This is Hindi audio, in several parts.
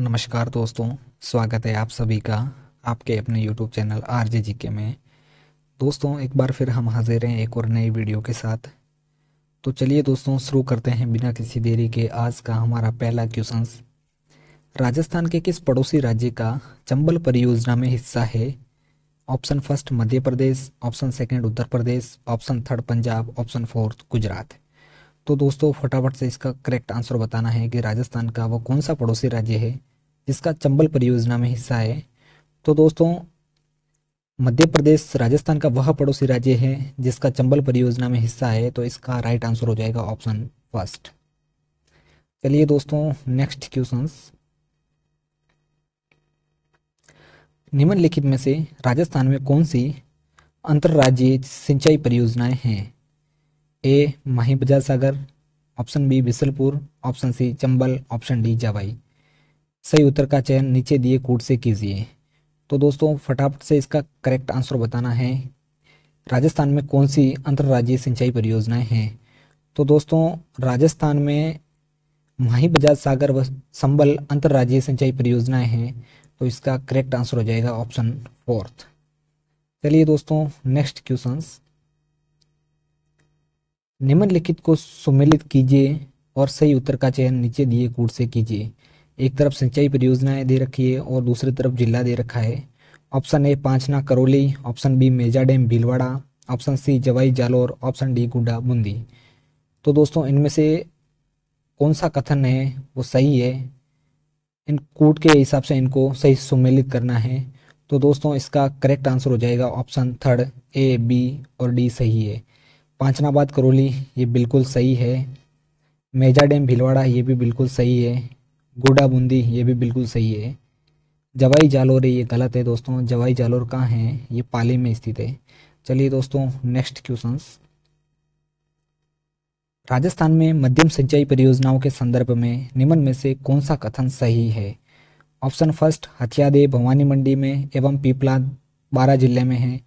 नमस्कार दोस्तों, स्वागत है आप सभी का आपके अपने YouTube चैनल आरजे जीके में। दोस्तों एक बार फिर हम हाजिर हैं एक और नई वीडियो के साथ। तो चलिए दोस्तों शुरू करते हैं बिना किसी देरी के। आज का हमारा पहला क्वेश्चन, राजस्थान के किस पड़ोसी राज्य का चंबल परियोजना में हिस्सा है? Option first Madhya Pradesh, option second Uttar Pradesh, option third Punjab, option fourth Gujarat. तो दोस्तों फटाफट से इसका करेक्ट आंसर बताना है कि राजस्थान का वो कौन सा पड़ोसी राज्य है जिसका चंबल परियोजना में हिस्सा है। तो दोस्तों मध्य प्रदेश राजस्थान का वह पड़ोसी राज्य है जिसका चंबल परियोजना में हिस्सा है, तो इसका राइट आंसर हो जाएगा ऑप्शन फर्स्ट। चलिए दोस्तों नेक्स्ट क्वेश्चंस, निम्नलिखित में से राजस्थान में कौन सी अंतर्राज्यीय सिंचाई परियोजनाएं हैं? A Mahi Bajaj Sagar, option B Bisalpur, option C Chambal, option D Jawai. सही उत्तर का चयन नीचे दिए कोड से कीजिए। तो दोस्तों फटाफट से इसका करेक्ट आंसर बताना है, राजस्थान में कौन सी अंतर्राज्यीय सिंचाई परियोजनाएं हैं। तो दोस्तों राजस्थान में माही बजाज सागर व संबल अंतर्राज्यीय सिंचाई परियोजनाएं हैं, तो इसका करेक्ट आंसर हो जाएगा ऑप्शन फोर्थ। चलिए दोस्तों नेक्स्ट क्वेश्चंस, निम्नलिखित को सुमेलित कीजिए और सही उत्तर का चयन नीचे दिए कोड से कीजिए। एक तरफ सिंचाई परियोजनाएं दे रखी है और दूसरी तरफ जिला दे रखा है। Option A Panchana Karauli, option B Meja dam Bhilwara, option C Jawai Jalore, option D Gudda Bundi. तो दोस्तों इनमें से कौन सा कथन है वो सही है, इन कोड के हिसाब से इनको सही सुमेलित करना है। तो दोस्तों इसका करेक्ट आंसर हो जाएगा ऑप्शन थर्ड, ए बी और डी सही है। पांचनाबाद करौली ये बिल्कुल सही है, मेजा डैम भीलवाड़ा ये भी बिल्कुल सही है, गुड्डा बूंदी ये भी बिल्कुल सही है। जवाई जालोर ये गलत है दोस्तों, जवाई जालोर कहाँ है, ये पाली में स्थित है। चलिए दोस्तों नेक्स्ट क्वेश्चंस, राजस्थान में मध्यम सिंचाई परियोजनाओं के संदर्भ में निम्न में से कौन सा कथन सही है? ऑप्शन फर्स्ट हथियादे भवानी मंडी में एवं पीपला बारा जिले में है,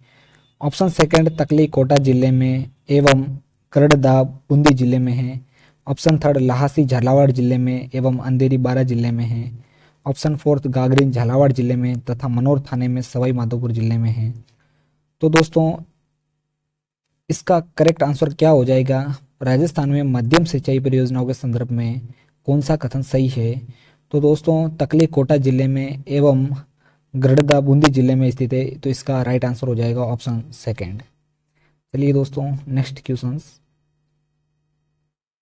ऑप्शन सेकंड तकली कोटा जिले में एवं करड़दा बूंदी जिले में है, ऑप्शन थर्ड लाहसी झालावाड़ जिले में एवं अंधेरी बारा जिले में है, ऑप्शन फोर्थ गागरीन झालावाड़ जिले में तथा मनोर थाने में सवाई माधोपुर जिले में है। तो दोस्तों इसका करेक्ट आंसर क्या हो जाएगा, राजस्थान में मध्यम सिंचाई परियोजनाओं के संदर्भ में कौन सा कथन सही है? तो दोस्तों तकली कोटा जिले में एवं गरड़दा बूंदी जिले में स्थित है, तो इसका राइट आंसर हो जाएगा ऑप्शन सेकंड। चलिए दोस्तों नेक्स्ट क्वेश्चंस,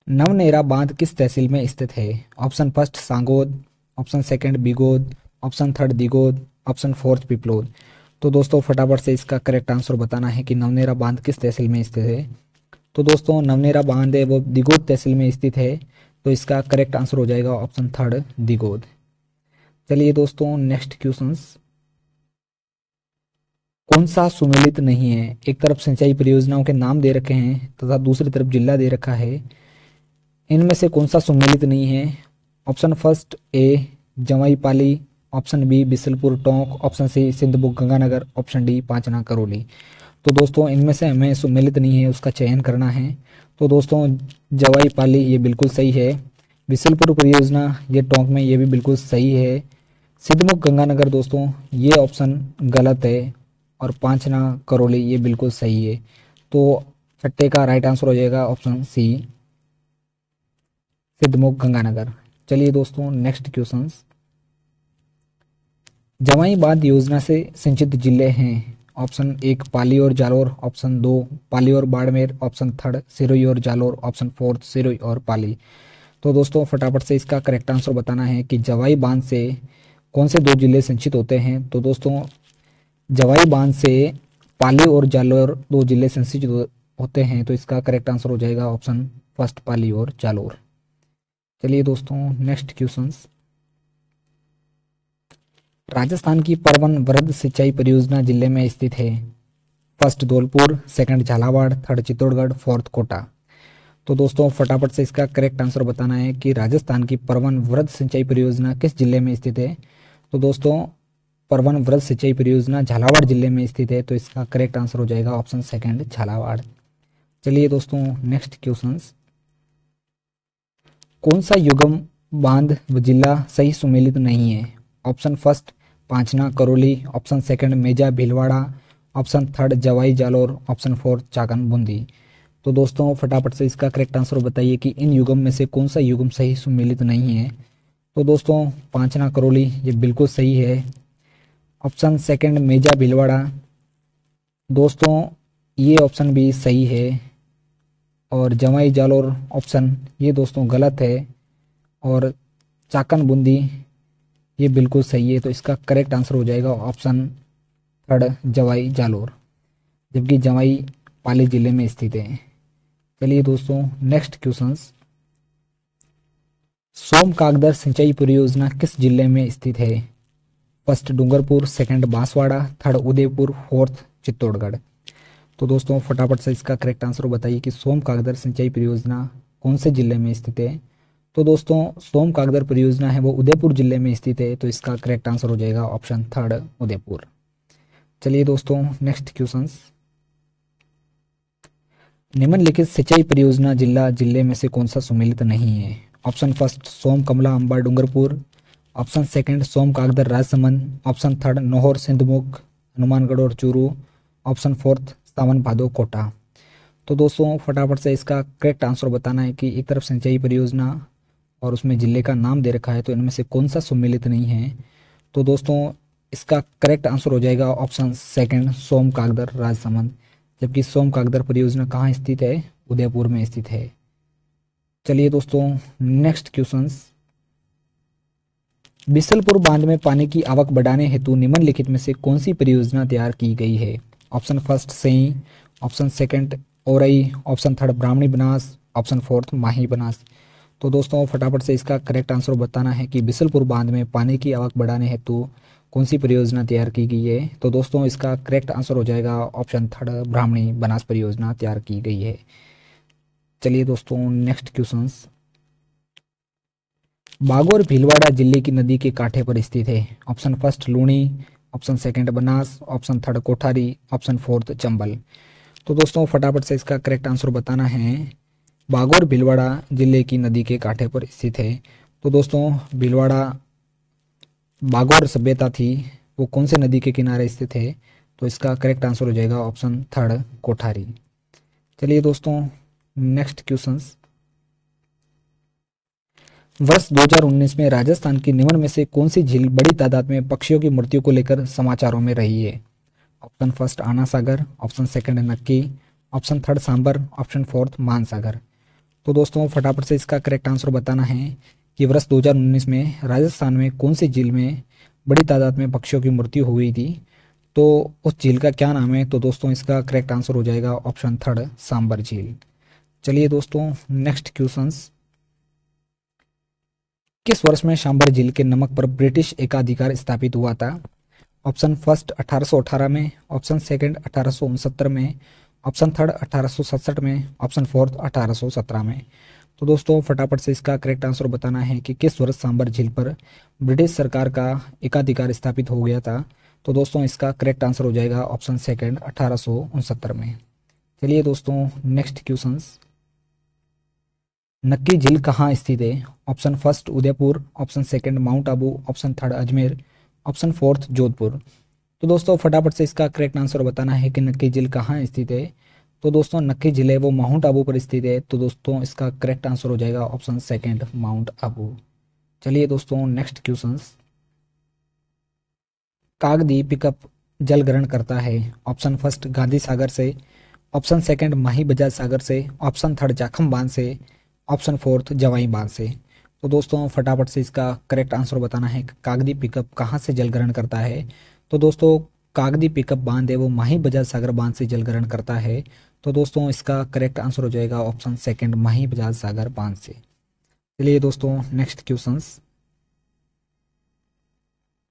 नवनेरा बांध किस तहसील में स्थित है? Option first Sangod, option second Bigod, option third Digod, option fourth Piplod. तो दोस्तों फटाफट से इसका करेक्ट आंसर बताना है कि नवनेरा बांध किस तहसील में स्थित है। तो दोस्तों नवनेरा बांध है वो दिगोद तहसील में स्थित है, तो इसका करेक्ट आंसर हो जाएगा ऑप्शन थर्ड दिगोद। चलिए दोस्तों नेक्स्ट क्वेश्चंस, कौन सा सुमेलित नहीं है? एक तरफ सिंचाई परियोजनाओं के नाम दे रखे हैं तथा दूसरी तरफ जिला दे रखा है, इनमें से कौन सा सुमेलित नहीं है? Option first A Jawai Pali, option B Bisalpur Tonk, option C Sindhubuk Ganganagar, option D Panchana Karauli. तो दोस्तों इनमें से हमें सुमेलित नहीं है उसका चयन करना है। तो दोस्तों जवाई पाली ये बिल्कुल सही है, बिसलपुर परियोजना ये टोंक में ये भी बिल्कुल सही है, सिद्धमुख गंगानगर दोस्तों ये ऑप्शन गलत है, और पांचना करौली ये बिल्कुल सही है। तो छठे का राइट आंसर हो जाएगा ऑप्शन सी सिद्धमुख गंगानगर। चलिए दोस्तों नेक्स्ट क्वेश्चंस, जवाई बांध योजना से सिंचित जिले हैं? ऑप्शन एक पाली और जालोर, ऑप्शन दो पाली और बाड़मेर, ऑप्शन थर्ड सिरोही और जालोर, ऑप्शन फोर्थ सिरोही और पाली। तो दोस्तों फटाफट से इसका करेक्ट आंसर बताना है कि जवाई बांध से कौन से दो जिले सिंचित होते हैं। तो दोस्तों जवाई बांध से पाली और जालोर दो जिले सिंचित होते हैं, तो इसका करेक्ट आंसर हो जाएगा ऑप्शन फर्स्ट पाली और जालोर। चलिए दोस्तों नेक्स्ट क्वेश्चंस, राजस्थान की परवन वृहद सिंचाई परियोजना जिले में स्थित है? First Dholpur, second Jhalawar, third Chittorgarh, fourth Kota. तो दोस्तों फटाफट से इसका करेक्ट आंसर बताना है कि राजस्थान की परवन वृहद सिंचाई परियोजना किस जिले में स्थित है। तो दोस्तों परवन वृहद सिंचाई परियोजना झालावाड़ जिले में स्थित है, तो इसका करेक्ट आंसर हो जाएगा ऑप्शन सेकंड झालावाड़। चलिए दोस्तों नेक्स्ट क्वेश्चंस, कौन सा युगम बांध व जिला सही सुमेलित नहीं है। ऑप्शन फर्स्ट पांचना करौली, ऑप्शन सेकंड मेजा भीलवाड़ा, ऑप्शन थर्ड जवाई जालोर, ऑप्शन फोर्थ चाकन बूंदी। तो दोस्तों फटाफट से इसका करेक्ट आंसर बताइए कि इन युगम में से कौन सा युगम सही सुमेलित नहीं है। तो दोस्तों पांचना करौली ये बिल्कुल सही है। ऑप्शन सेकंड मेजा भीलवाड़ा, दोस्तों ये ऑप्शन भी सही है। और जवाई जालोर ऑप्शन ये दोस्तों गलत है। और चाकन बूंदी ये बिल्कुल सही है। तो इसका करेक्ट आंसर हो जाएगा ऑप्शन थर्ड जवाई जालोर, जबकि जवाई पाली जिले में स्थित है। चलिए दोस्तों नेक्स्ट क्वेश्चंस। सोम कागदर सिंचाई परियोजना किस जिले में स्थित है? First Dungarpur, second Banswara, third Udaipur, fourth Chittorgarh. तो दोस्तों फटाफट से इसका करेक्ट आंसर बताइए कि सोम कागदर सिंचाई परियोजना कौन से जिले में स्थित है। तो दोस्तों सोम कागदर परियोजना है वो उदयपुर जिले में स्थित है। तो इसका करेक्ट आंसर हो जाएगा ऑप्शन थर्ड उदयपुर। चलिए दोस्तों नेक्स्ट क्वेश्चंस। निम्नलिखित सिंचाई परियोजना जिले में से कौन सा सम्मिलित नहीं है? ऑप्शन फर्स्ट सोम कमला अंबा डूंगरपुर, ऑप्शन सेकंड सोम कागदर राजसमंद, ऑप्शन थर्ड नौहर सिंधमुख हनुमानगढ़ और चूरू, ऑप्शन फोर्थ सावन भादो कोटा। तो दोस्तों फटाफट से इसका करेक्ट आंसर बताना है कि एक तरफ सिंचाई परियोजना और उसमें जिले का नाम दे रखा है, तो इनमें से कौन सा सम्मिलित नहीं है। तो दोस्तों इसका करेक्ट आंसर हो जाएगा ऑप्शन सेकंड सोम कागदर राजसमंद, जबकि सोम कागदर परियोजना कहाँ स्थित है? उदयपुर में स्थित है। चलिए दोस्तों नेक्स्ट क्वेश्चंस। बिसलपुर बांध में पानी की आवक बढ़ाने हेतु निम्नलिखित में से कौन सी परियोजना तैयार की गई है? Option first Sei, option second Orai, option third Brahmani Banas, option fourth Mahi Banas. तो दोस्तों फटाफट से इसका करेक्ट आंसर बताना है कि बिसलपुर बांध में पानी की आवक बढ़ाने हेतु कौन सी परियोजना तैयार की गई है। तो दोस्तों इसका करेक्ट आंसर हो जाएगा ऑप्शन थर्ड ब्राह्मणी बनास परियोजना तैयार की गई है। चलिए दोस्तों नेक्स्ट क्वेश्चंस। बागोर भीलवाड़ा जिले की नदी के कांठे पर स्थित है। Option first Luni, option second Banas, option third Kothari, option fourth Chambal. तो दोस्तों फटाफट से इसका करेक्ट आंसर बताना है। बागोर भीलवाड़ा जिले की नदी के कांठे पर स्थित है। तो दोस्तों भीलवाड़ा बागोर सभ्यता थी वो कौन से नदी के किनारे स्थित है? तो इसका करेक्ट आंसर हो जाएगा ऑप्शन थर्ड कोठारी। चलिए दोस्तों नेक्स्ट क्वेश्चंस। वर्ष 2019 में राजस्थान की निम्न में से कौन सी झील बड़ी तादाद में पक्षियों की मृत्यु को लेकर समाचारों में रही है? Option first Ana Sagar, option second Nakki, option third Sambhar, option fourth Mansagar. तो दोस्तों फटाफट से इसका करेक्ट आंसर बताना है कि वर्ष 2019 में राजस्थान में कौन सी झील में बड़ी तादाद में पक्षियों की मृत्यु हुई थी। तो उस झील का क्या नाम है? तो दोस्तों इसका करेक्ट आंसर हो जाएगा ऑप्शन थर्ड सांबर झील। चलिए दोस्तों नेक्स्ट क्वेश्चंस। किस वर्ष में सांबर झील के नमक पर ब्रिटिश एकाधिकार स्थापित हुआ था? ऑप्शन फर्स्ट 1818 में, ऑप्शन सेकंड 1869 में, ऑप्शन थर्ड 1867 में, ऑप्शन फोर्थ 1817 में। तो दोस्तों फटाफट से इसका करेक्ट आंसर बताना है कि किस वर्ष सांबर झील पर ब्रिटिश सरकार का एकाधिकार स्थापित हो गया था। तो दोस्तों इसका करेक्ट आंसर हो जाएगा ऑप्शन सेकंड 1869 में। चलिए दोस्तों नेक्स्ट क्वेश्चंस। नक्की झील कहाँ स्थित है? Option first Udaipur, option second mount Abu, option third Ajmer, option fourth Jodhpur. तो दोस्तों फटाफट से इसका करेक्ट आंसर बताना है कि नक्की झील कहाँ स्थित है। तो दोस्तों नक्की झील है वो माउंट आबू पर स्थित है। तो दोस्तों इसका करेक्ट आंसर हो जाएगा ऑप्शन सेकंड माउंट आबू। चलिए दोस्तों नेक्स्ट क्वेश्चंस। कागदी पिकअप जल ग्रहण करता है। ऑप्शन फर्स्ट गांधी सागर से, ऑप्शन सेकंड माही बजाज सागर से, ऑप्शन थर्ड जाखम बांध से, ऑप्शन फोर्थ जवाई बांध से। तो दोस्तों फटाफट से इसका करेक्ट आंसर बताना है कि कागदी पिकअप कहाँ से जल ग्रहण करता है। तो दोस्तों कागदी पिकअप बांध है वो माही बजाज सागर बांध से जल ग्रहण करता है। तो दोस्तों इसका करेक्ट आंसर हो जाएगा ऑप्शन सेकंड माही बजाज सागर बांध से। चलिए दोस्तों नेक्स्ट क्वेश्चंस।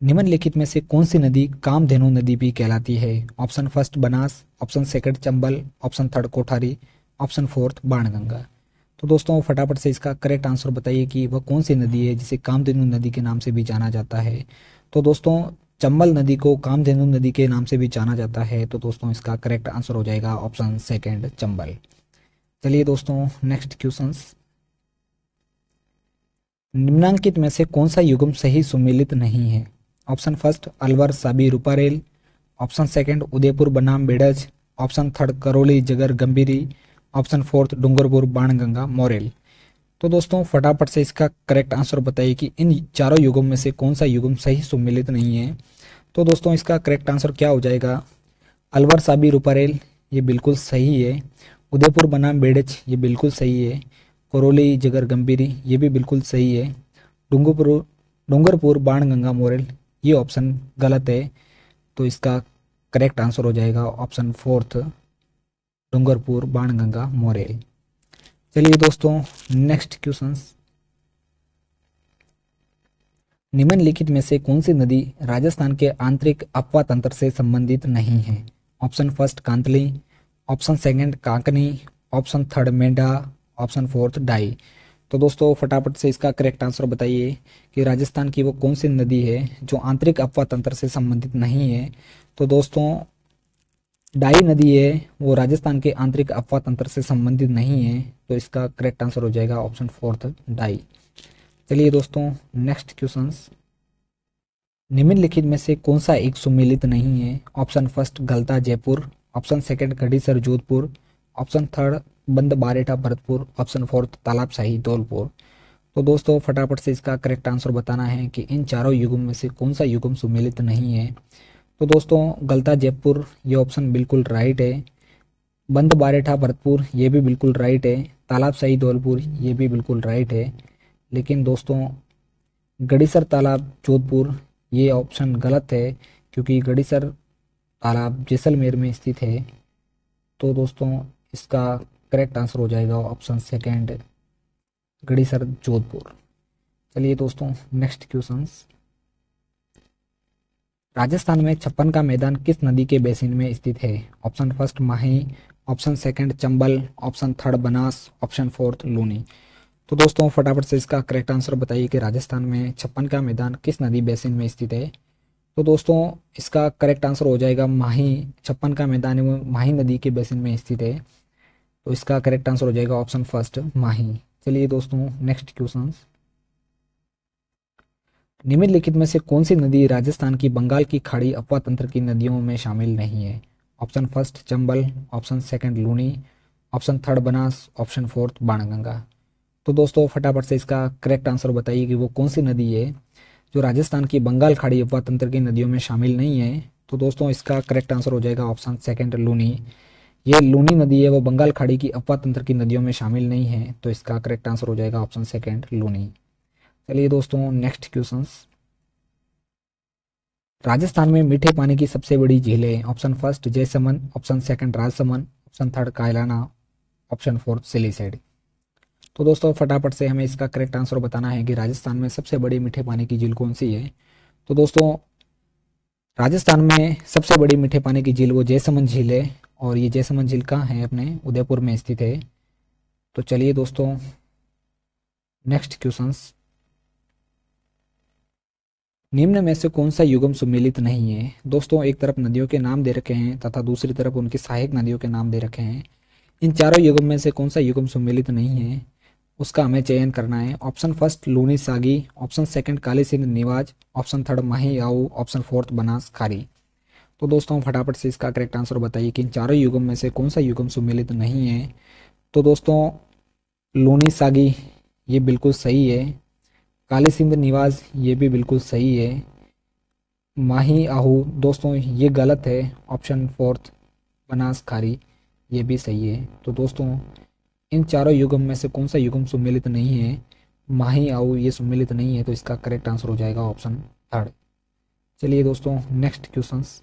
निम्नलिखित में से कौन सी नदी कामधेनु नदी भी कहलाती है? Option first Banas, option second Chambal, option third Kothari, option fourth Banganga. तो दोस्तों फटाफट से इसका करेक्ट आंसर बताइए कि वह कौन सी नदी है जिसे कामधेनु नदी के नाम से भी जाना जाता है। तो दोस्तों चंबल नदी को कामधेनु नदी के नाम से भी जाना जाता है। तो दोस्तों इसका करेक्ट आंसर हो जाएगा ऑप्शन सेकंड चंबल। चलिए दोस्तों नेक्स्ट क्वेश्चंस। निम्नांकित में से कौन सा युग्म सही सुमेलित नहीं है? Option first Alwar Sabi Ruparel, option second Udaipur बनाम Berach, option third Karauli Jagar Gambhiri, option fourth Dungarpur Banganga Morel. तो दोस्तों फटाफट से इसका करेक्ट आंसर बताइए कि इन चारों युग्म में से कौन सा युग्म सही सुमेलित नहीं है। तो दोस्तों इसका करेक्ट आंसर क्या हो जाएगा? अलवर साबी रूपारेल ये बिल्कुल सही है, उदयपुर बनाम बेड़ज ये बिल्कुल सही है, करौली जगर गंभीरी ये भी बिल्कुल सही है, डूंगरपुर डूंगरपुर बाणगंगा मोरेल ये ऑप्शन गलत है। तो इसका करेक्ट आंसर हो जाएगा option fourth Dungarpur Banganga Morel. चलिए दोस्तों नेक्स्ट क्वेश्चंस। निम्नलिखित में से कौन सी नदी राजस्थान के आंतरिक अपवा तंत्र से संबंधित नहीं है? Option first Kantli, option second Kakni, option third Mendha, option fourth Dai. तो दोस्तों फटाफट से इसका करेक्ट आंसर बताइए कि राजस्थान की वो कौन सी नदी है जो आंतरिक अपवा तंत्र से संबंधित नहीं है। तो दोस्तों डाई नदी है वो राजस्थान के आंतरिक अपवा तंत्र से संबंधित नहीं है। तो इसका करेक्ट आंसर हो जाएगा ऑप्शन फोर्थ डाई। चलिए दोस्तों नेक्स्ट क्वेश्चंस। निम्नलिखित में से कौन सा एक सुमेलित नहीं है? Option first Galta Jaipur, option second Gadisar Jodhpur, option third Band Baretha Bharatpur, option fourth Talabshahi Dholpur. तो दोस्तों फटाफट से इसका करेक्ट आंसर बताना है कि इन चारों युग्म में से कौन सा युग्म सुमेलित नहीं है। तो दोस्तों गलता जयपुर ये ऑप्शन बिल्कुल राइट है, बंद बारेठा भरतपुर ये भी बिल्कुल राइट है, तालाबशाही धौलपुर ये भी बिल्कुल राइट है। लेकिन दोस्तों गढ़ीसर तालाब जोधपुर ये ऑप्शन गलत है क्योंकि गढ़ीसर तालाब जैसलमेर में स्थित है। तो दोस्तों इसका करेक्ट आंसर हो जाएगा ऑप्शन सेकंड गढ़ीसर जोधपुर। चलिए दोस्तों नेक्स्ट क्वेश्चंस। राजस्थान में छप्पन का मैदान किस नदी के बेसिन में स्थित है? Option first Mahi, option second Chambal, option third Banas, option fourth Luni. तो दोस्तों फटाफट से इसका करेक्ट आंसर बताइए कि राजस्थान में छप्पन का मैदान किस नदी बेसिन में स्थित है। तो दोस्तों इसका करेक्ट आंसर हो जाएगा माही, छप्पन का मैदान है वो माही नदी के बेसिन में स्थित है। तो इसका करेक्ट आंसर हो जाएगा ऑप्शन फर्स्ट माही। चलिए दोस्तों नेक्स्ट क्वेश्चन। निम्नलिखित में से कौन सी नदी राजस्थान की बंगाल की खाड़ी अपवा तंत्र की नदियों में शामिल नहीं है? Option first Chambal, option second Luni, option third Banas, option fourth Banganga. तो दोस्तों फटाफट से इसका करेक्ट आंसर बताइए कि वो कौन सी नदी है जो राजस्थान की बंगाल खाड़ी अपवा तंत्र की नदियों में शामिल नहीं है। तो दोस्तों इसका करेक्ट आंसर हो जाएगा ऑप्शन सेकंड लूनी। ये लूनी नदी है वो बंगाल खाड़ी की अपवा तंत्र की नदियों में शामिल नहीं है। तो इसका करेक्ट आंसर हो जाएगा ऑप्शन सेकंड लूनी। चलिए दोस्तों नेक्स्ट क्वेश्चन। राजस्थान में मीठे पानी की सबसे बड़ी झीलें? Option first Jaisamand, option second Rajsamand, option third Kaylana, option fourth Siliserh. तो दोस्तों फटाफट से हमें इसका करेक्ट आंसर बताना है कि राजस्थान में सबसे बड़ी मीठे पानी की झील कौन सी है। तो दोस्तों राजस्थान में सबसे बड़ी मीठे पानी की झील वो जयसमंद झील है और ये जयसमंद झील कहाँ है? अपने उदयपुर में स्थित है। तो चलिए दोस्तों नेक्स्ट क्वेश्चंस। निम्न में से कौन सा युग्म सुमेलित नहीं है? दोस्तों एक तरफ नदियों के नाम दे रखे हैं तथा दूसरी तरफ उनकी सहायक नदियों के नाम दे रखे हैं। इन चारों युग्म में से कौन सा युग्म सुमेलित नहीं है उसका हमें चयन करना है। Option first Luni Sagi, option second Kali Sindh Niwaj, option third Mahi Aau, option fourth Banas खारी। तो दोस्तों फटाफट से इसका करेक्ट आंसर बताइए कि इन चारों युग्म में से कौन सा युग्म सुमेलित नहीं है। तो दोस्तों लूनी सागी ये बिल्कुल सही है, काली सिंध निवाज ये भी बिल्कुल सही है, माही आहू दोस्तों ये गलत है, ऑप्शन फोर्थ बनास खारी ये भी सही है। तो दोस्तों इन चारों युग्म में से कौन सा युग्म सुमेलित नहीं है? माही आऊ ये सुमेलित नहीं है। तो इसका करेक्ट आंसर हो जाएगा ऑप्शन थर्ड। चलिए दोस्तों नेक्स्ट क्वेश्चंस।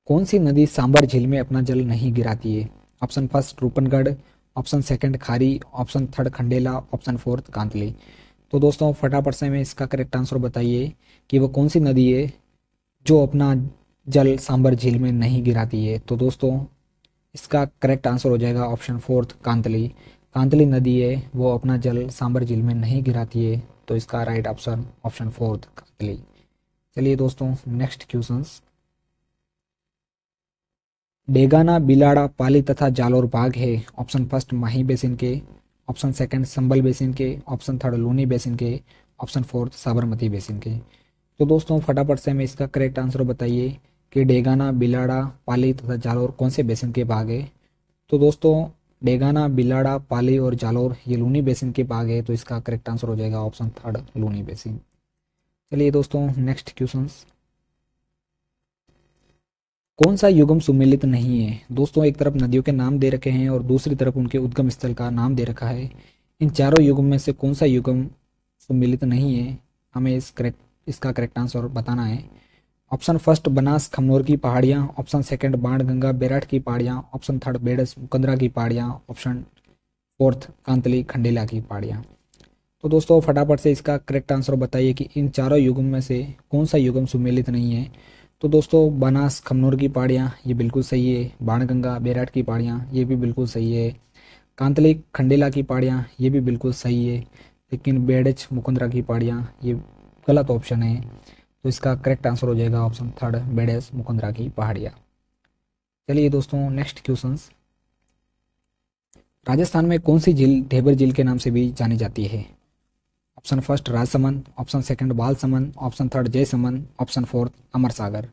कौन सी नदी सांबर झील में अपना जल नहीं गिराती है? Option first Roopangarh, option second Khari, option third Khandela, option fourth Kantli. तो दोस्तों फटाफट से हमें इसका करेक्ट आंसर बताइए कि वो कौन सी नदी है जो अपना जल सांबर झील में नहीं गिराती है। तो दोस्तों इसका करेक्ट आंसर हो जाएगा ऑप्शन फोर्थ कांतली। कांतली नदी है वो अपना जल सांबर झील में नहीं गिराती है। तो इसका right option option fourth Kantli. चलिए दोस्तों नेक्स्ट क्वेश्चंस। डेगाना बिलाड़ा पाली तथा जालोर बाग है ऑप्शन फर्स्ट माही बेसिन के, ऑप्शन सेकंड संबल बेसिन के, ऑप्शन थर्ड लूनी बेसिन के, ऑप्शन फोर्थ साबरमती बेसिन के। तो दोस्तों फटाफट से हमें इसका करेक्ट आंसर बताइए कि डेगाना, बिलाड़ा, पाली तथा जालौर कौन से बेसिन के भाग है। तो दोस्तों डेगाना, बिलाड़ा, पाली और जालौर ये लूनी बेसिन के भाग है, तो इसका करेक्ट आंसर हो जाएगा ऑप्शन थर्ड लूनी बेसिन। चलिए दोस्तों नेक्स्ट क्वेश्चन, कौन सा युगम सुमेलित नहीं है। दोस्तों एक तरफ नदियों के नाम दे रखे हैं और दूसरी तरफ उनके उद्गम स्थल का नाम दे रखा है। इन चारों युगम में से कौन सा युगम सुमेलित नहीं है, हमें इसका करेक्ट आंसर बताना है। ऑप्शन फर्स्ट बनास खमनोर की पहाड़ियाँ, ऑप्शन सेकंड बाणगंगा बेराट की पहाड़ियाँ, ऑप्शन थर्ड बेडस मुकंदरा की पहाड़ियाँ, ऑप्शन फोर्थ कांतली खंडेला की पहाड़ियाँ। तो दोस्तों फटाफट से इसका करेक्ट आंसर बताइए कि इन चारों युगम में से कौन सा युगम सुमेलित नहीं है। तो दोस्तों बनास खमनोर की पहाड़ियाँ ये बिल्कुल सही है, बाणगंगा बेराट की पहाड़ियाँ ये भी बिल्कुल सही है, कांतली खंडेला की पहाड़ियाँ ये भी बिल्कुल सही है, लेकिन बेडच मुकंदरा की पहाड़ियाँ ये गलत ऑप्शन है। तो इसका करेक्ट आंसर हो जाएगा ऑप्शन थर्ड बेडस मुकंदरा की पहाड़ियाँ। चलिए दोस्तों नेक्स्ट क्वेश्चन, राजस्थान में कौन सी झील ढेबर झील के नाम से भी जानी जाती है। Option first Rajsamand, option second Balsamand, option third Jaisamand, option fourth Amar Sagar.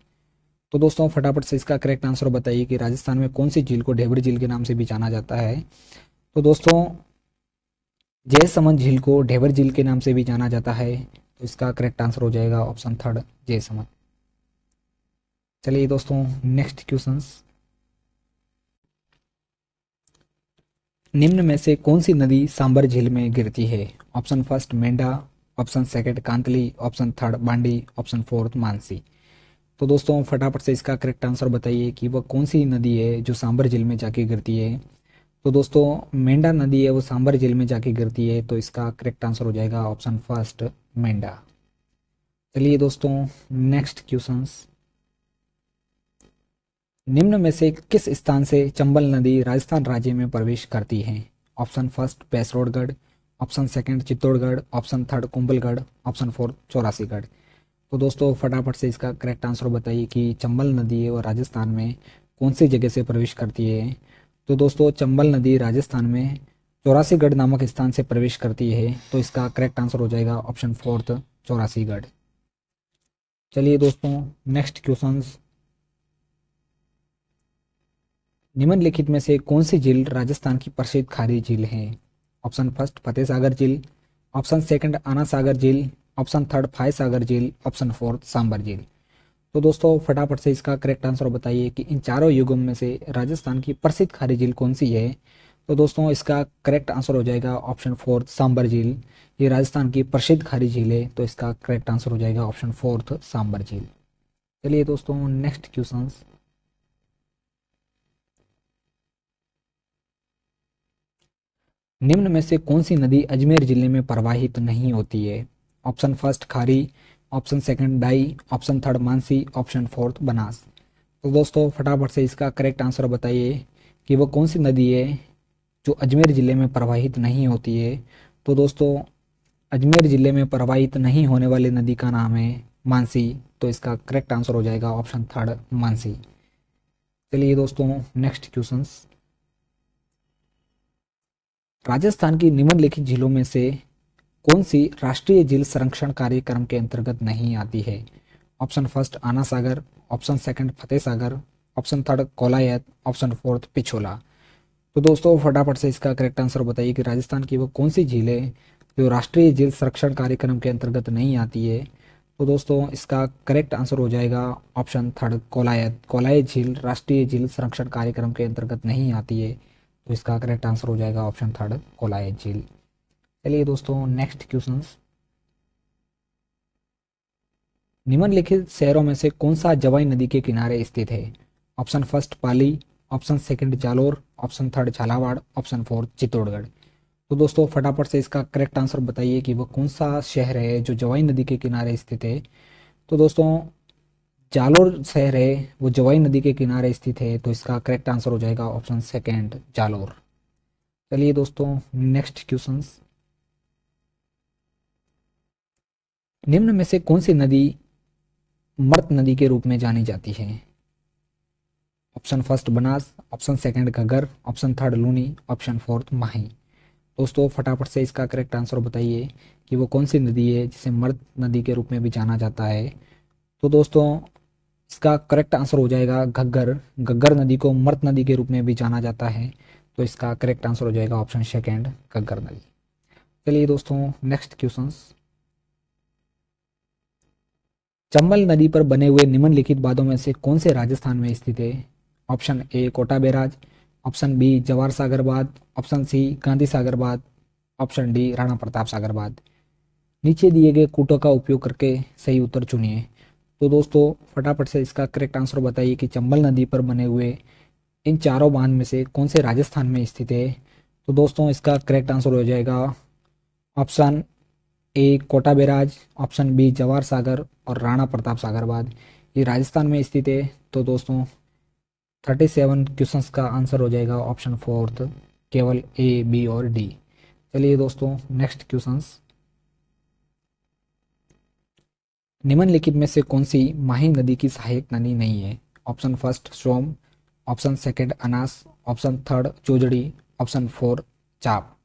तो दोस्तों फटाफट से इसका करेक्ट आंसर बताइए कि राजस्थान में कौन सी झील को ढेबर झील के नाम से भी जाना जाता है। तो दोस्तों जयसमंद झील को ढेबर झील के नाम से भी जाना जाता है, तो इसका करेक्ट आंसर हो जाएगा ऑप्शन थर्ड जयसमंद। चलिए दोस्तों नेक्स्ट क्वेश्चन, निम्न में से कौन सी नदी सांबर झील में गिरती है। Option first Mendha, option second Kantli, option third Bandi, option fourth Mansi. तो दोस्तों फटाफट से इसका करेक्ट आंसर बताइए कि वह कौन सी नदी है जो सांबर झील में जाके गिरती है। तो दोस्तों मेंढा नदी है वो सांबर झील में जाके गिरती है, तो इसका करेक्ट आंसर हो जाएगा ऑप्शन फर्स्ट मेंढा। चलिए दोस्तों नेक्स्ट क्वेश्चंस, निम्न में से किस स्थान से चंबल नदी राजस्थान राज्य में प्रवेश करती है। Option first Paisrodgarh, option second Chittorgarh, option third Kumbhalgarh, option fourth Chaurasigarh. तो दोस्तों फटाफट से इसका करेक्ट आंसर बताइए कि चंबल नदी है वो राजस्थान में कौन सी जगह से प्रवेश करती है। तो दोस्तों चंबल नदी राजस्थान में चौरासीगढ़ नामक स्थान से प्रवेश करती है, तो इसका करेक्ट आंसर हो जाएगा ऑप्शन फोर्थ चौरासीगढ़। चलिए दोस्तों नेक्स्ट क्वेश्चन, निम्नलिखित में से कौन सी झील राजस्थान की प्रसिद्ध खारी झील है। ऑप्शन फर्स्ट फतेह सागर झील, ऑप्शन सेकंड आना सागर झील, ऑप्शन थर्ड फाय सागर झील, ऑप्शन फोर्थ सांबर झील। तो दोस्तों फटाफट से इसका करेक्ट आंसर बताइए कि इन चारों युगों में से राजस्थान की प्रसिद्ध खारी झील कौन सी है। तो दोस्तों इसका करेक्ट आंसर हो जाएगा ऑप्शन फोर्थ सांबर झील। ये राजस्थान की प्रसिद्ध खारी झील है, तो इसका करेक्ट आंसर हो जाएगा ऑप्शन फोर्थ सांबर झील। चलिए दोस्तों नेक्स्ट क्वेश्चन, निम्न में से कौन सी नदी अजमेर जिले में प्रवाहित नहीं होती है। Option first Khari, option second Dai, option third Mansi, option fourth Banas. तो दोस्तों फटाफट से इसका करेक्ट आंसर बताइए कि वो कौन सी नदी है जो अजमेर जिले में प्रवाहित नहीं होती है। तो दोस्तों अजमेर जिले में प्रवाहित नहीं होने वाली नदी का नाम है मानसी, तो इसका करेक्ट आंसर हो जाएगा ऑप्शन थर्ड मानसी। चलिए दोस्तों नेक्स्ट क्वेश्चन, राजस्थान की निम्नलिखित झीलों में से कौन सी राष्ट्रीय झील संरक्षण कार्यक्रम के अंतर्गत नहीं आती है। Option first Ana Sagar, option second Fateh Sagar, option third Kolayat, option fourth Pichola. तो दोस्तों फटाफट से इसका करेक्ट आंसर बताइए कि राजस्थान की वो कौन सी झील है जो राष्ट्रीय झील संरक्षण कार्यक्रम के अंतर्गत नहीं आती है। तो दोस्तों इसका करेक्ट आंसर हो जाएगा ऑप्शन थर्ड कोलायत। कोलायत झील राष्ट्रीय झील संरक्षण कार्यक्रम के अंतर्गत नहीं आती है, तो इसका करेक्ट आंसर हो जाएगा ऑप्शन थर्ड कोलायत झील। चलिए दोस्तों नेक्स्ट क्वेश्चन, निम्नलिखित शहरों में से कौन सा जवाई नदी के किनारे स्थित है। Option first Pali, option second Jalore, option third Jhalawar, option fourth Chittorgarh. तो दोस्तों फटाफट से इसका करेक्ट आंसर बताइए कि वो कौन सा शहर है जो जवाई नदी के किनारे स्थित है। तो दोस्तों जालोर शहर है वो जवाई नदी के किनारे स्थित है, तो इसका करेक्ट आंसर हो जाएगा ऑप्शन सेकंड जालोर। चलिए दोस्तों नेक्स्ट क्वेश्चन, निम्न में से कौन सी नदी मृत नदी के रूप में जानी जाती है। Option first Banas, option second Ghaggar, option third Luni, option fourth Mahi. दोस्तों फटाफट से इसका करेक्ट आंसर बताइए कि वो कौन सी नदी है जिसे मर्द नदी के रूप में भी जाना जाता है। तो दोस्तों इसका करेक्ट आंसर हो जाएगा घग्गर। घग्गर नदी को मर्द नदी के रूप में भी जाना जाता है, तो इसका करेक्ट आंसर हो जाएगा ऑप्शन सेकेंड, घग्गर नदी। चलिए दोस्तों नेक्स्ट क्वेश्चंस। चंबल नदी पर बने हुए निम्नलिखित बांधों में से कौन से राजस्थान में स्थित है। Option A Kota barrage, option B Jawahar Sagar बांध, ऑप्शन सी गांधी सागर बांध, ऑप्शन डी राणा प्रताप सागर बांध। नीचे दिए गए कूटों का उपयोग करके सही उत्तर चुनिए। तो दोस्तों फटाफट से इसका करेक्ट आंसर बताइए कि चंबल नदी पर बने हुए इन चारों बांध में से कौन से राजस्थान में स्थित है। तो दोस्तों इसका करेक्ट आंसर हो जाएगा option A Kota barrage, option B Jawahar Sagar और राणा प्रताप सागर बांध। ये राजस्थान में स्थित है। तो दोस्तों 37 क्वेश्चंस का आंसर हो जाएगा ऑप्शन फोर्थ, केवल ए बी और डी। चलिए दोस्तों नेक्स्ट क्वेश्चंस। निम्नलिखित में से कौन सी माही नदी की सहायक नदी नहीं है। ऑप्शन फर्स्ट सोम, ऑप्शन सेकंड अनास, option third Jojari, option four चाप।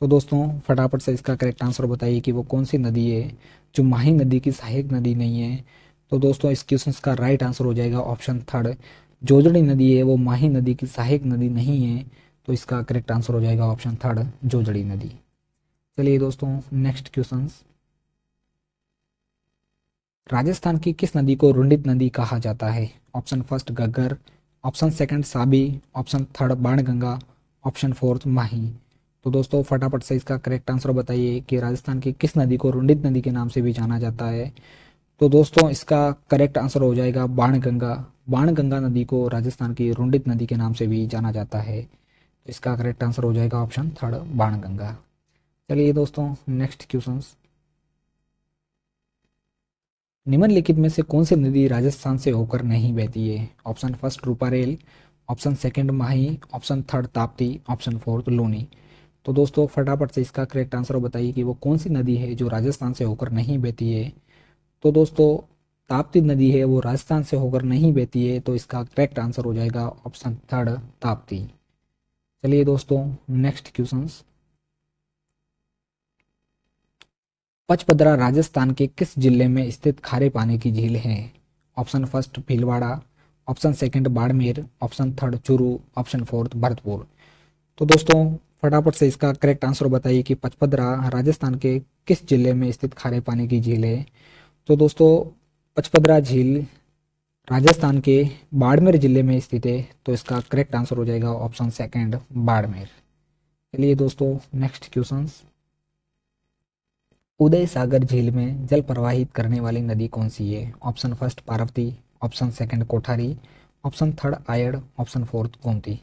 तो दोस्तों फटाफट से इसका करेक्ट आंसर बताइए कि वो कौन सी नदी है जो माही नदी की सहायक नदी नहीं है। तो दोस्तों इस क्वेश्चन का राइट आंसर हो जाएगा ऑप्शन थर्ड, जोजड़ी नदी है वो माही नदी की सहायक नदी नहीं है। तो इसका करेक्ट आंसर हो जाएगा ऑप्शन थर्ड, जोजड़ी नदी। चलिए दोस्तों नेक्स्ट क्वेश्चन। राजस्थान की किस नदी को रुंडित नदी कहा जाता है। Option first Ghaggar, option second Sabi, option third Banganga, option fourth Mahi. तो दोस्तों फटाफट से इसका करेक्ट आंसर बताइए कि राजस्थान की किस नदी को रुंडित नदी के नाम से भी जाना जाता है। तो दोस्तों इसका करेक्ट आंसर हो जाएगा बाणगंगा। बाणगंगा नदी को राजस्थान की रुंडित नदी के नाम से भी जाना जाता है। तो इसका करेक्ट आंसर हो जाएगा ऑप्शन थर्ड, बाणगंगा। चलिए दोस्तों नेक्स्ट क्वेश्चन। निम्नलिखित में से कौन सी नदी राजस्थान से होकर नहीं बहती है। Option first Ruparel, option second Mahi, option third Tapti, option fourth Luni. तो दोस्तों फटाफट से इसका करेक्ट आंसर बताइए कि वो कौन सी नदी है जो राजस्थान से होकर नहीं बहती है। तो दोस्तों ताप्ती नदी है वो राजस्थान से होकर नहीं बहती है। तो इसका करेक्ट आंसर हो जाएगा ऑप्शन थर्ड, ताप्ती। चलिए दोस्तों नेक्स्ट क्वेश्चन। पचपदरा राजस्थान के किस जिले में स्थित खारे पानी की झील है। Option first Bhilwara, option second Barmer, option third Churu, option fourth Bharatpur. तो दोस्तों फटाफट से इसका करेक्ट आंसर बताइए कि पचपदरा राजस्थान के किस जिले में स्थित खारे पानी की झील है। तो दोस्तों पचपदरा झील राजस्थान के बाड़मेर जिले में स्थित है। तो इसका करेक्ट आंसर हो जाएगा ऑप्शन सेकंड, बाड़मेर। चलिए दोस्तों नेक्स्ट क्वेश्चन। उदय सागर झील में जल प्रवाहित करने वाली नदी कौन सी है। Option first Parvati, option second Kothari, option third Ayad, option fourth Gomti.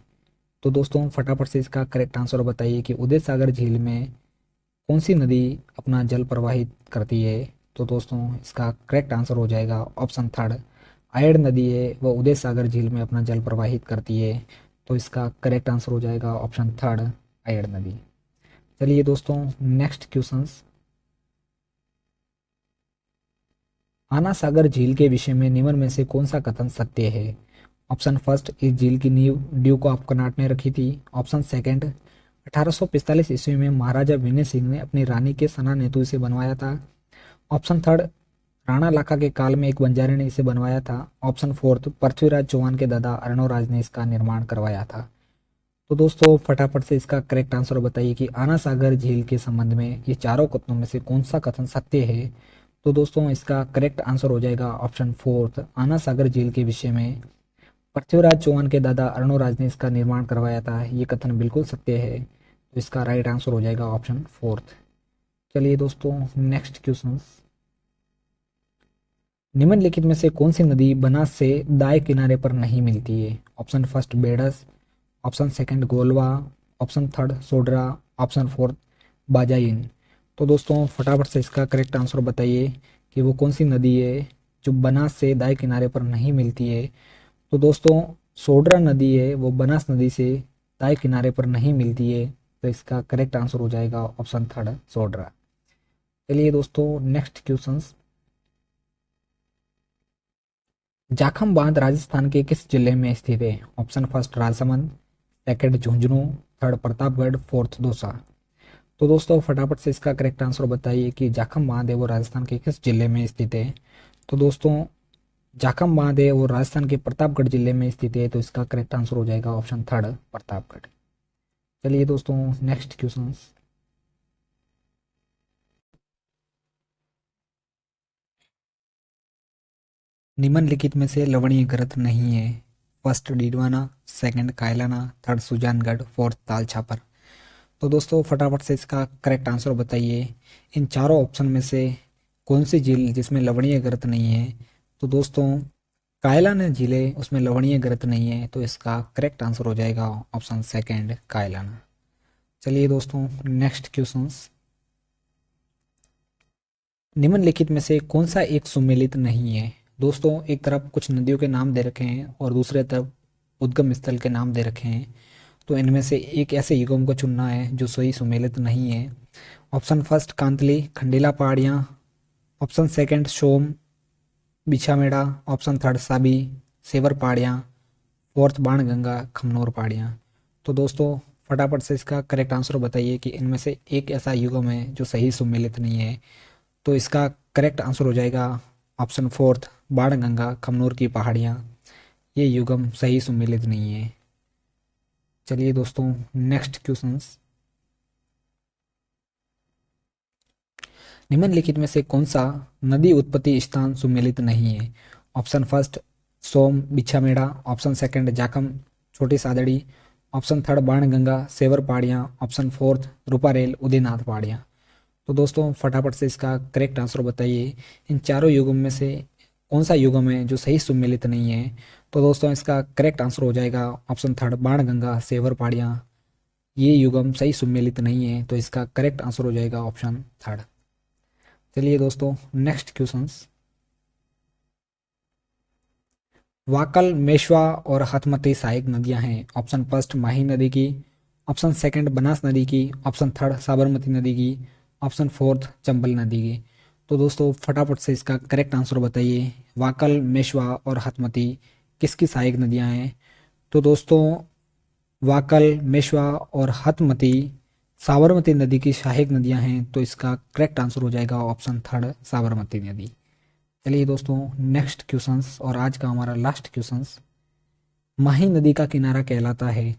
तो दोस्तों फटाफट से इसका करेक्ट आंसर बताइए कि उदय सागर झील में कौन सी नदी अपना जल प्रवाहित करती है। तो दोस्तों इसका करेक्ट आंसर हो जाएगा ऑप्शन थर्ड, आयड़ नदी है वह उदय सागर झील में अपना जल प्रवाहित करती है। तो इसका करेक्ट आंसर हो जाएगा ऑप्शन थर्ड, आयड़ नदी। चलिए दोस्तों नेक्स्ट क्वेश्चंस। आना सागर झील के विषय में निम्न में से कौन सा कथन सत्य है। ऑप्शन फर्स्ट इस झील की नींव ड्यूक ऑफ कनॉट ने रखी थी। ऑप्शन सेकंड 1845 ईस्वी में महाराजा विनय सिंह ने अपनी रानी के सना नेतू से बनवाया था। ऑप्शन थर्ड राणा लाखा के काल में एक बंजारे ने इसे बनवाया था। ऑप्शन फोर्थ पृथ्वीराज चौहान के दादा अर्णोराज ने इसका निर्माण करवाया था। तो दोस्तों फटाफट से इसका करेक्ट आंसर बताइए कि आना सागर झील के संबंध में ये चारों कथनों में से कौन सा कथन सत्य है। तो दोस्तों इसका करेक्ट आंसर हो जाएगा ऑप्शन फोर्थ, आना सागर झील के विषय में पृथ्वीराज चौहान के दादा अर्णोराज ने इसका निर्माण करवाया था, ये कथन बिल्कुल सत्य है। तो इसका राइट आंसर हो जाएगा ऑप्शन फोर्थ। चलिए दोस्तों नेक्स्ट क्वेश्चन। निम्नलिखित में से कौन सी नदी बनास से दाएं किनारे पर नहीं मिलती है। Option first Bedas, option second Golwa, option third Sodra, option fourth Bajain. तो दोस्तों फटाफट से इसका करेक्ट आंसर बताइए कि वो कौन सी नदी है जो बनास से दाएं किनारे पर नहीं मिलती है। तो दोस्तों सोडरा नदी है वो बनास नदी से दाएं किनारे पर नहीं मिलती है। तो इसका करेक्ट आंसर हो जाएगा ऑप्शन थर्ड, सोडरा। चलिए दोस्तों नेक्स्ट क्वेश्चन। जाखम बांध राजस्थान के किस जिले में स्थित है। Option first Rajsamand, second Jhunjhunu, third Pratapgarh, fourth Dausa. तो दोस्तों फटाफट से इसका करेक्ट आंसर बताइए कि जाखम महादेव वो राजस्थान के किस जिले में स्थित है। तो दोस्तों जाखम महादेव वो राजस्थान के प्रतापगढ़ जिले में स्थित है, तो इसका करेक्ट आंसर हो जाएगा ऑप्शन थर्ड प्रतापगढ़। चलिए दोस्तों नेक्स्ट क्वेश्चन। निम्नलिखित में से लवणीय ग्रंथ नहीं है। First Didwana, second Kaylana, third Sujangarh, fourth Tal Chhapar. तो दोस्तों फटाफट से इसका करेक्ट आंसर बताइए। इन चारों ऑप्शन में से कौन सी झील जिसमें लवणीय ग्रंथ नहीं है। तो दोस्तों कायलाना झील है, उसमें लवणीय ग्रंथ नहीं है, तो इसका करेक्ट आंसर हो जाएगा ऑप्शन सेकंड कायलाना। चलिए दोस्तों नेक्स्ट क्वेश्चन। निम्नलिखित में से कौन सा एक सुमेलित नहीं है। दोस्तों एक तरफ कुछ नदियों के नाम दे रखे हैं और दूसरे तरफ उद्गम स्थल के नाम दे रखे हैं, तो इनमें से एक ऐसे युगम को चुनना है जो सही सुमेलित नहीं है। ऑप्शन फर्स्ट कांतली खंडेला पहाड़ियाँ, ऑप्शन सेकंड सोम Bichhamera, option third Sabi saver पहाड़ियाँ, फोर्थ बाणगंगा खमनोर पहाड़ियाँ। तो दोस्तों फटाफट से इसका करेक्ट आंसर बताइए कि इनमें से एक ऐसा युगम है जो सही सुमेलित नहीं है। तो इसका करेक्ट आंसर हो जाएगा ऑप्शन फोर्थ बाणगंगा खमनोर की पहाड़ियाँ। ये युगम सही सुमेलित नहीं है। चलिए दोस्तों नेक्स्ट क्वेश्चंस। निम्नलिखित में से कौन सा नदी उत्पत्ति स्थान सुमेलित नहीं है। Option first Som Bichhamera, option second Jakham Chhoti Sadri, option third Banganga Sewar पहाड़ियाँ, ऑप्शन फोर्थ रूपारेल उदयनाथ पहाड़ियाँ। तो दोस्तों फटाफट से इसका करेक्ट आंसर बताइए। इन चारों युगम में से कौन सा युगम है जो सही सुमेलित नहीं है। तो दोस्तों इसका करेक्ट आंसर हो जाएगा ऑप्शन थर्ड बाणगंगा सेवर पहाड़ियाँ। ये युगम सही सुमेलित नहीं है, तो इसका करेक्ट आंसर हो जाएगा ऑप्शन थर्ड। चलिए दोस्तों नेक्स्ट क्वेश्चंस। वाकल मेशवा और हथमती सहायक नदियां हैं। ऑप्शन फर्स्ट माही नदी की, ऑप्शन सेकंड बनास नदी की, ऑप्शन थर्ड साबरमती नदी की, ऑप्शन फोर्थ चंबल नदी की। तो दोस्तों फटाफट से इसका करेक्ट आंसर बताइए। वाकल मेशवा और हथमती किसकी सहायक नदियां हैं। तो दोस्तों वाकल मेशवा और हथमती साबरमती नदी की सहायक नदियां हैं, तो इसका करेक्ट आंसर हो जाएगा ऑप्शन थर्ड साबरमती नदी। चलिए दोस्तों नेक्स्ट क्वेश्चंस और आज का हमारा लास्ट क्वेश्चंस। माही नदी का किनारा कहलाता है।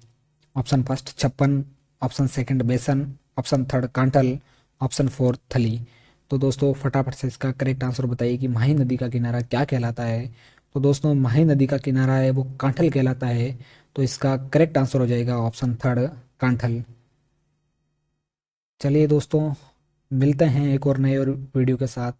Option first Chhappan, option second बेसन, option third Kanthal, option fourth Thali. तो दोस्तों फटाफट से इसका करेक्ट आंसर बताइए कि माही नदी का किनारा क्या कहलाता है। तो दोस्तों माही नदी का किनारा है वो कांठल कहलाता है, तो इसका करेक्ट आंसर हो जाएगा ऑप्शन थर्ड कांठल। चलिए दोस्तों मिलते हैं एक और नए और वीडियो के साथ।